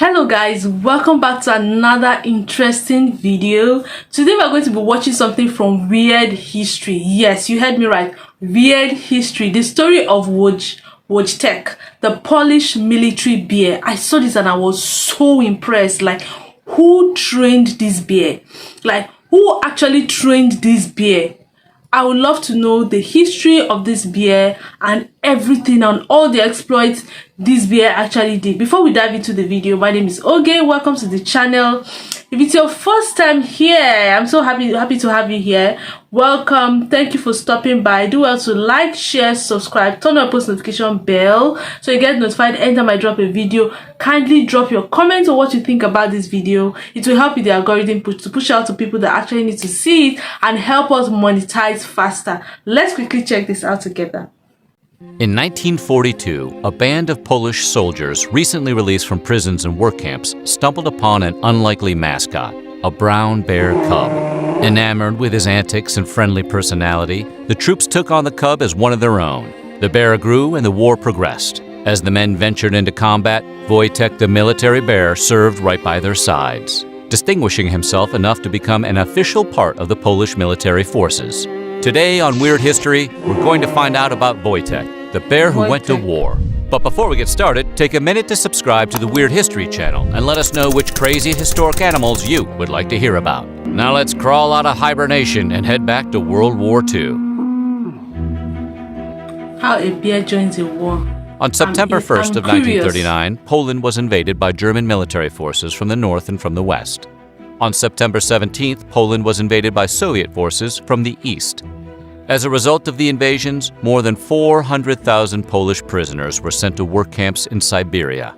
Hello guys, welcome back to another interesting video. Today we're going to be watching something from Weird History. Yes, you heard me right. Weird History. The story of Wojtek, the Polish military bear. I saw this and I was so impressed. Like, who trained this bear? Like, who actually trained this bear? I would love to know the history of this bear and everything and all the exploits this bear actually did. Before we dive into the video, my name is Oge. Welcome to the channel. If it's your first time here, I'm so happy to have you here. Welcome. Thank you for stopping by. Do well to like, share, subscribe, turn on post notification bell so you get notified anytime I drop a video. Kindly drop your comments on what you think about this video. It will help with the algorithm to push out to people that actually need to see it and help us monetize faster. Let's quickly check this out together. In 1942, a band of Polish soldiers recently released from prisons and work camps stumbled upon an unlikely mascot, a brown bear cub. Enamored with his antics and friendly personality, the troops took on the cub as one of their own. The bear grew and the war progressed. As the men ventured into combat, Wojtek the military bear served right by their sides, distinguishing himself enough to become an official part of the Polish military forces. Today on Weird History, we're going to find out about Wojtek, the bear who went to war. But before we get started, take a minute to subscribe to the Weird History channel and let us know which crazy historic animals you would like to hear about. Now let's crawl out of hibernation and head back to World War II. How a bear joins a war. On September 1st of 1939, Poland was invaded by German military forces from the north and from the west. On September 17th, Poland was invaded by Soviet forces from the east. As a result of the invasions, more than 400,000 Polish prisoners were sent to work camps in Siberia.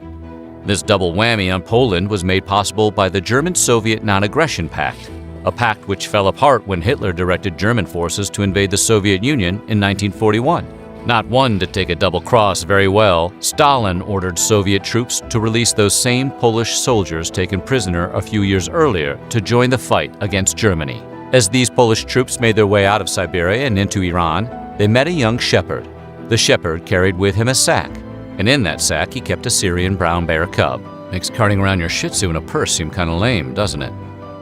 This double whammy on Poland was made possible by the German-Soviet Non-Aggression Pact, a pact which fell apart when Hitler directed German forces to invade the Soviet Union in 1941. Not one to take a double cross very well, Stalin ordered Soviet troops to release those same Polish soldiers taken prisoner a few years earlier to join the fight against Germany. As these Polish troops made their way out of Siberia and into Iran, they met a young shepherd. The shepherd carried with him a sack, and in that sack he kept a Syrian brown bear cub. Makes carting around your Shih Tzu in a purse seem kind of lame, doesn't it?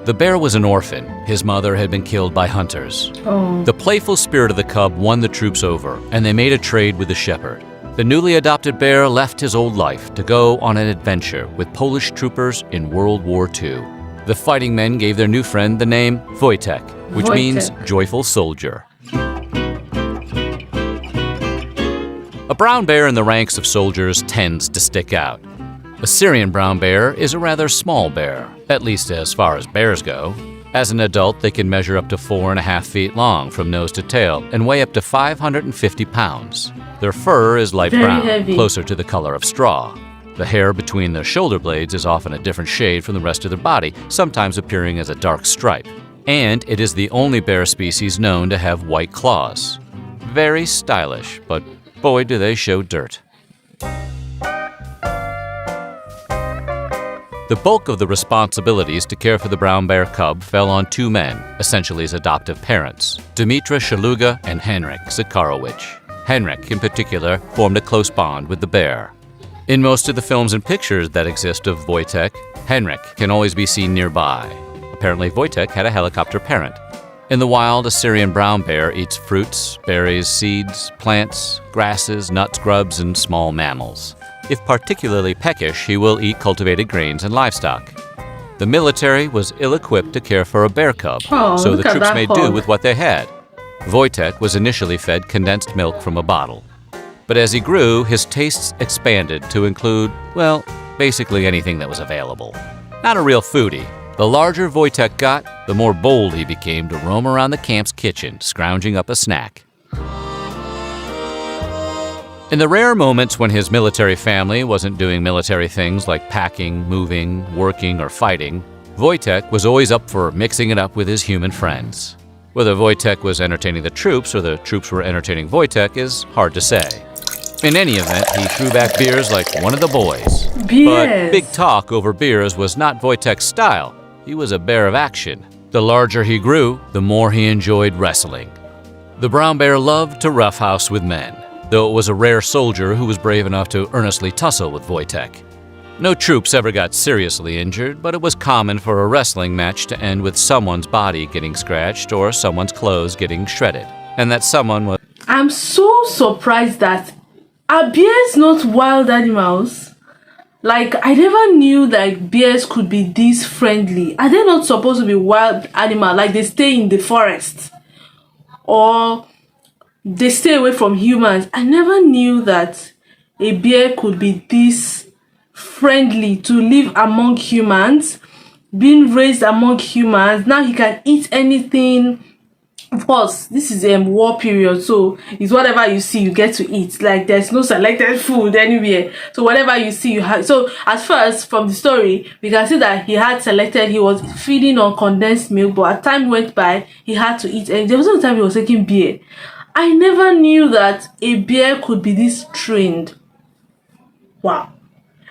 The bear was an orphan. His mother had been killed by hunters. The playful spirit of the cub won the troops over, and they made a trade with the shepherd. The newly adopted bear left his old life to go on an adventure with Polish troopers in World War II. The fighting men gave their new friend the name Wojtek, which means joyful soldier. A brown bear in the ranks of soldiers tends to stick out. A Syrian brown bear is a rather small bear, at least as far as bears go. As an adult, they can measure up to 4.5 feet long from nose to tail and weigh up to 550 pounds. Their fur is light brown, closer to the color of straw. The hair between their shoulder blades is often a different shade from the rest of their body, sometimes appearing as a dark stripe. And it is the only bear species known to have white claws. Very stylish, but boy do they show dirt. The bulk of the responsibilities to care for the brown bear cub fell on two men, essentially his adoptive parents, Dmytro Shaluga and Henryk Zakarowicz. Henryk, in particular, formed a close bond with the bear. In most of the films and pictures that exist of Wojtek, Henryk can always be seen nearby. Apparently, Wojtek had a helicopter parent. In the wild, a Syrian brown bear eats fruits, berries, seeds, plants, grasses, nuts, grubs, and small mammals. If particularly peckish, he will eat cultivated grains and livestock. The military was ill-equipped to care for a bear cub, so the troops made do with what they had. Wojtek was initially fed condensed milk from a bottle. But as he grew, his tastes expanded to include, well, basically anything that was available. Not a real foodie. The larger Wojtek got, the more bold he became to roam around the camp's kitchen, scrounging up a snack. In the rare moments when his military family wasn't doing military things like packing, moving, working, or fighting, Wojtek was always up for mixing it up with his human friends. Whether Wojtek was entertaining the troops or the troops were entertaining Wojtek is hard to say. In any event, he threw back beers like one of the boys. But big talk over beers was not Wojtek's style. He was a bear of action. The larger he grew, the more he enjoyed wrestling. The brown bear loved to roughhouse with men, though it was a rare soldier who was brave enough to earnestly tussle with Wojtek. No troops ever got seriously injured, but it was common for a wrestling match to end with someone's body getting scratched or someone's clothes getting shredded, and that someone was... I'm so surprised that are bears not wild animals? Like, I never knew that bears could be this friendly. Are they not supposed to be wild animals? Like, they stay in the forest or they stay away from humans. I never knew that a bear could be this friendly, to live among humans, being raised among humans. Now he can eat anything. Of course, this is a war period, so it's whatever you see you get to eat. Like, there's no selected food anywhere, so whatever you see you have. So at first, from the story, we can see that he was feeding on condensed milk, but as time went by, he had to eat, and there was no time he was taking beer. I never knew that a bear could be this trained. Wow.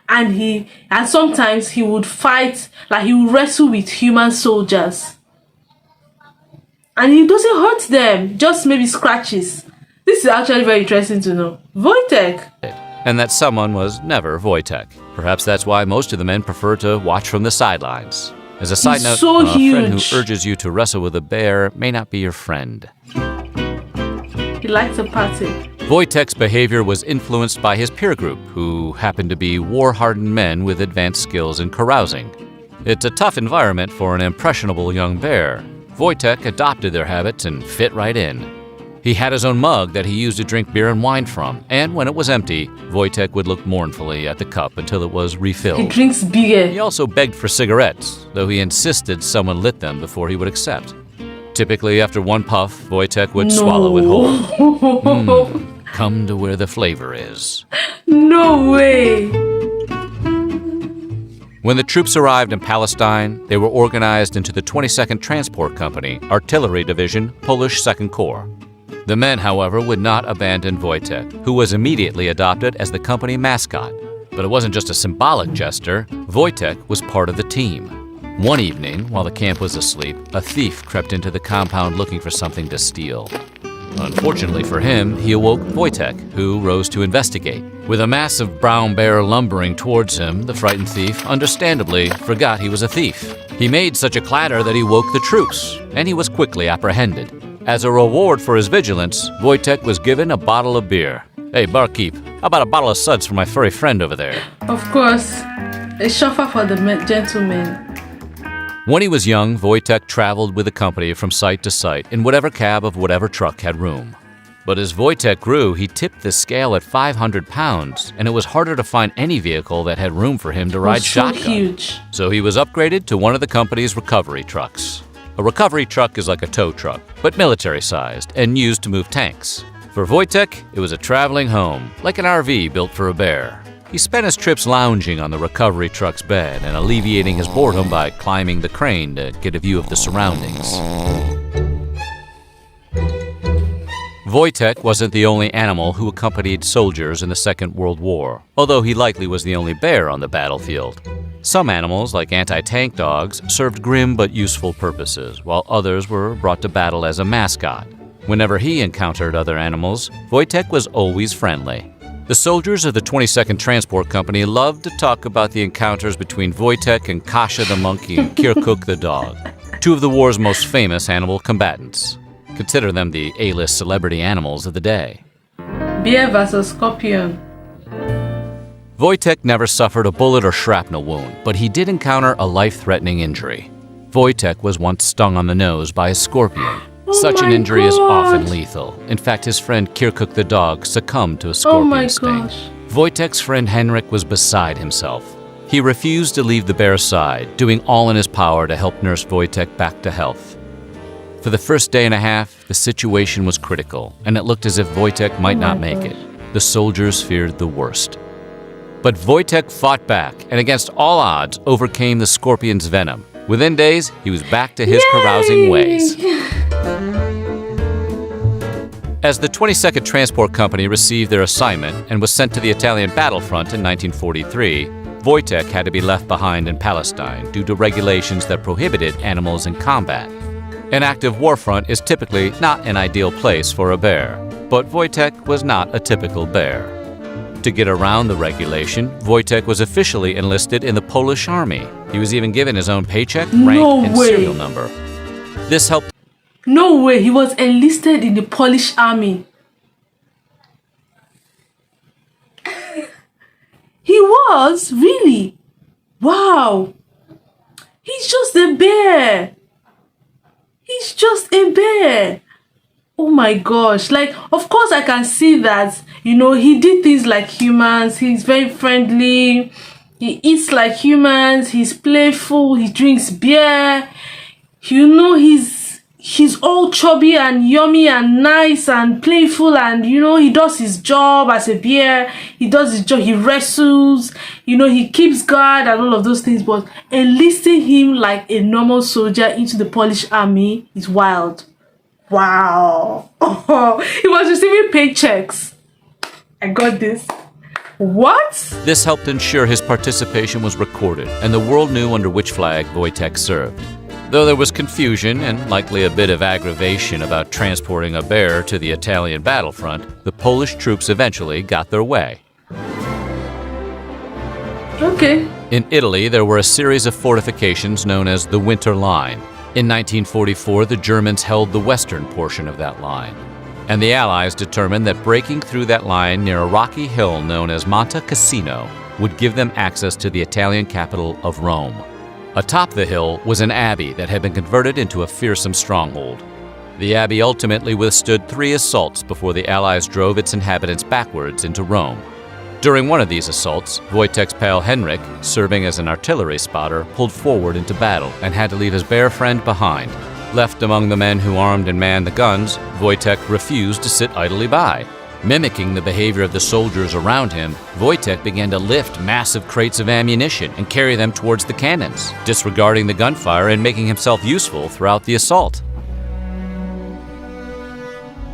And sometimes he would fight, like he would wrestle with human soldiers. And he doesn't hurt them, just maybe scratches. This is actually very interesting to know. Wojtek. And that someone was never Wojtek. Perhaps that's why most of the men prefer to watch from the sidelines. As a side note, so a huge. friend who urges you to wrestle with a bear may not be your friend. He likes a party. Wojtek's behavior was influenced by his peer group, who happened to be war-hardened men with advanced skills in carousing. It's a tough environment for an impressionable young bear. Wojtek adopted their habits and fit right in. He had his own mug that he used to drink beer and wine from, and when it was empty, Wojtek would look mournfully at the cup until it was refilled. He drinks beer. He also begged for cigarettes, though he insisted someone lit them before he would accept. Typically, after one puff, Wojtek would swallow it whole. Come to where the flavor is. No way! When the troops arrived in Palestine, they were organized into the 22nd Transport Company, Artillery Division, Polish 2nd Corps. The men, however, would not abandon Wojtek, who was immediately adopted as the company mascot. But it wasn't just a symbolic gesture. Wojtek was part of the team. One evening, while the camp was asleep, a thief crept into the compound looking for something to steal. Unfortunately for him, he awoke Wojtek, who rose to investigate. With a massive brown bear lumbering towards him, the frightened thief, understandably, forgot he was a thief. He made such a clatter that he woke the troops, and he was quickly apprehended. As a reward for his vigilance, Wojtek was given a bottle of beer. Hey, barkeep, how about a bottle of suds for my furry friend over there? Of course, a chauffeur for the gentlemen. When he was young, Wojtek traveled with the company from site to site in whatever cab of whatever truck had room. But as Wojtek grew, he tipped the scale at 500 pounds, and it was harder to find any vehicle that had room for him to ride shotgun. Huge. So he was upgraded to one of the company's recovery trucks. A recovery truck is like a tow truck, but military-sized and used to move tanks. For Wojtek, it was a traveling home, like an RV built for a bear. He spent his trips lounging on the recovery truck's bed and alleviating his boredom by climbing the crane to get a view of the surroundings. Wojtek wasn't the only animal who accompanied soldiers in the Second World War, although he likely was the only bear on the battlefield. Some animals, like anti-tank dogs, served grim but useful purposes, while others were brought to battle as a mascot. Whenever he encountered other animals, Wojtek was always friendly. The soldiers of the 22nd Transport Company loved to talk about the encounters between Wojtek and Kasia the monkey and Kirkuk the dog, two of the war's most famous animal combatants. Consider them the A-list celebrity animals of the day. Bear versus scorpion. Wojtek never suffered a bullet or shrapnel wound, but he did encounter a life-threatening injury. Wojtek was once stung on the nose by a scorpion. Such an injury is often lethal. In fact, his friend Kirkuk the dog succumbed to a scorpion sting. Wojtek's friend Henrik was beside himself. He refused to leave the bear's side, doing all in his power to help nurse Wojtek back to health. For the first day and a half, the situation was critical, and it looked as if Wojtek might not make it. The soldiers feared the worst. But Wojtek fought back, and against all odds, overcame the scorpion's venom. Within days, he was back to his carousing ways. As the 22nd Transport Company received their assignment and was sent to the Italian battlefront in 1943, Wojtek had to be left behind in Palestine due to regulations that prohibited animals in combat. An active war front is typically not an ideal place for a bear, but Wojtek was not a typical bear. To get around the regulation, Wojtek was officially enlisted in the Polish army. He was even given his own paycheck, rank, and serial number. This helped. No way, he was enlisted in the Polish army. He was? Really? Wow. He's just a bear. He's just a bear. Oh my gosh. Like, of course I can see that, he did things like humans. He's very friendly. He eats like humans. He's playful. He drinks beer. He's all chubby and yummy and nice and playful, and he does his job as a bear. He does his job. He wrestles. He keeps guard and all of those things. But enlisting him like a normal soldier into the Polish army is wild. Wow. He was receiving paychecks. I got this. What? This helped ensure his participation was recorded and the world knew under which flag Wojtek served. Though there was confusion and likely a bit of aggravation about transporting a bear to the Italian battlefront, the Polish troops eventually got their way. Okay. In Italy, there were a series of fortifications known as the Winter Line. In 1944, the Germans held the western portion of that line, and the Allies determined that breaking through that line near a rocky hill known as Monte Cassino would give them access to the Italian capital of Rome. Atop the hill was an abbey that had been converted into a fearsome stronghold. The abbey ultimately withstood 3 assaults before the Allies drove its inhabitants backwards into Rome. During one of these assaults, Wojtek's pal Henrik, serving as an artillery spotter, pulled forward into battle and had to leave his bear friend behind. Left among the men who armed and manned the guns, Wojtek refused to sit idly by. Mimicking the behavior of the soldiers around him, Wojtek began to lift massive crates of ammunition and carry them towards the cannons, disregarding the gunfire and making himself useful throughout the assault.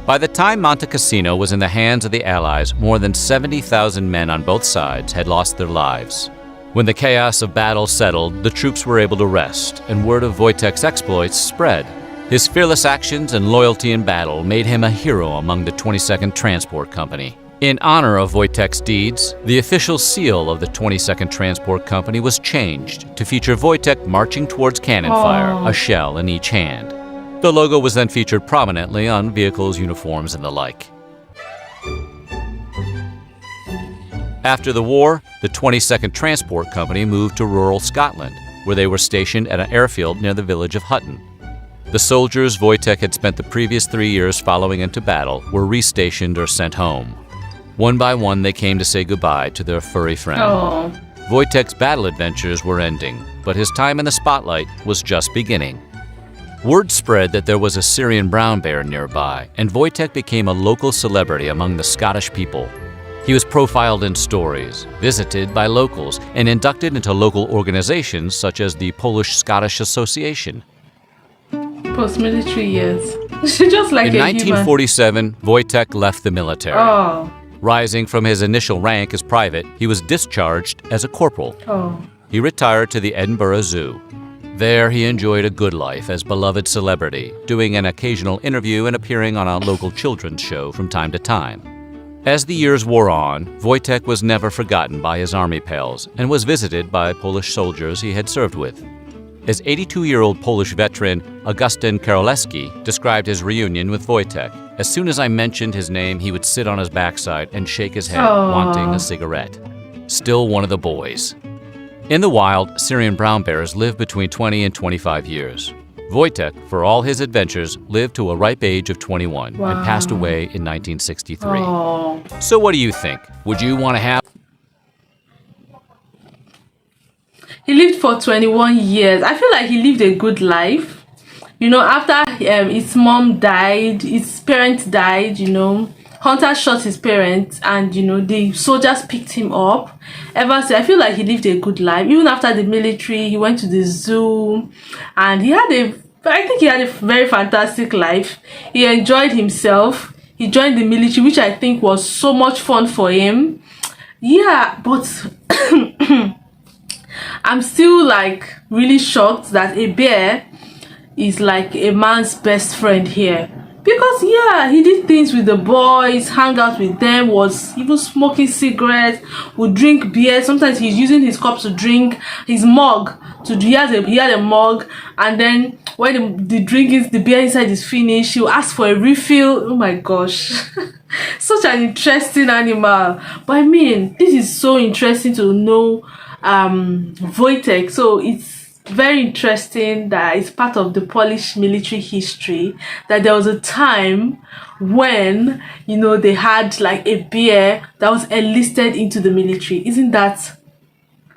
By the time Monte Cassino was in the hands of the Allies, more than 70,000 men on both sides had lost their lives. When the chaos of battle settled, the troops were able to rest, and word of Wojtek's exploits spread. His fearless actions and loyalty in battle made him a hero among the 22nd Transport Company. In honor of Wojtek's deeds, the official seal of the 22nd Transport Company was changed to feature Wojtek marching towards cannon fire, a shell in each hand. The logo was then featured prominently on vehicles, uniforms, and the like. After the war, the 22nd Transport Company moved to rural Scotland, where they were stationed at an airfield near the village of Hutton. The soldiers Wojtek had spent the previous 3 years following into battle were restationed or sent home. One by one, they came to say goodbye to their furry friend. Wojtek's battle adventures were ending, but his time in the spotlight was just beginning. Word spread that there was a Syrian brown bear nearby, and Wojtek became a local celebrity among the Scottish people. He was profiled in stories, visited by locals, and inducted into local organizations such as the Polish-Scottish Association. Post-military years. Just like in 1947, Wojtek left the military. Rising from his initial rank as private, he was discharged as a corporal. He retired to the Edinburgh Zoo. There, he enjoyed a good life as beloved celebrity, doing an occasional interview and appearing on a local children's show from time to time. As the years wore on, Wojtek was never forgotten by his army pals and was visited by Polish soldiers he had served with. As 82-year-old Polish veteran Augustin Karolewski described his reunion with Wojtek, as soon as I mentioned his name, he would sit on his backside and shake his head, wanting a cigarette. Still one of the boys. In the wild, Syrian brown bears live between 20 and 25 years. Wojtek, for all his adventures, lived to a ripe age of 21 and passed away in 1963. So what do you think? Would you want to have... He lived for 21 years. I feel like he lived a good life. After his mom died, his parents died, Hunter shot his parents, and the soldiers picked him up. Ever since, I feel like he lived a good life. Even after the military, he went to the zoo, and I think he had a very fantastic life. He enjoyed himself. He joined the military, which I think was so much fun for him. Yeah, but I'm still like really shocked that a bear is like a man's best friend here. because yeah, he did things with the boys, hang out with them, was even smoking cigarettes, would drink beer. Sometimes he's using his cup to drink, his mug to he had a mug, and then when the drink is the beer inside is finished, he'll ask for a refill. Oh my gosh. Such an interesting animal. But I mean, this is so interesting to know Wojtek. So it's very interesting that it's part of the Polish military history that there was a time when, you know, they had like a bear that was enlisted into the military. Isn't that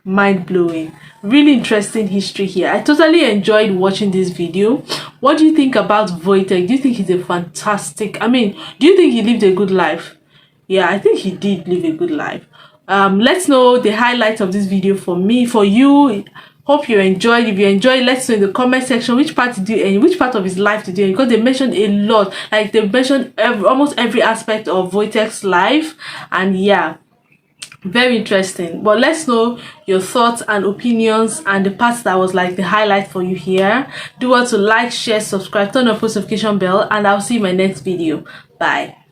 mind-blowing? Really interesting history here. I totally enjoyed watching this video. What do you think about Wojtek? Do you think he's a fantastic, I mean, do you think he lived a good life? Yeah, I think he did live a good life. Let's know the highlights of this video for you. Hope you enjoyed. If you enjoyed, let's know in the comment section which part did you and which part of his life did you, because they mentioned a lot, like they mentioned almost every aspect of Wojtek's life. And yeah, very interesting. But let's know your thoughts and opinions and the parts that was like the highlight for you here. Do want to like, share, subscribe, turn on post notification bell, and I'll see you in my next video. Bye.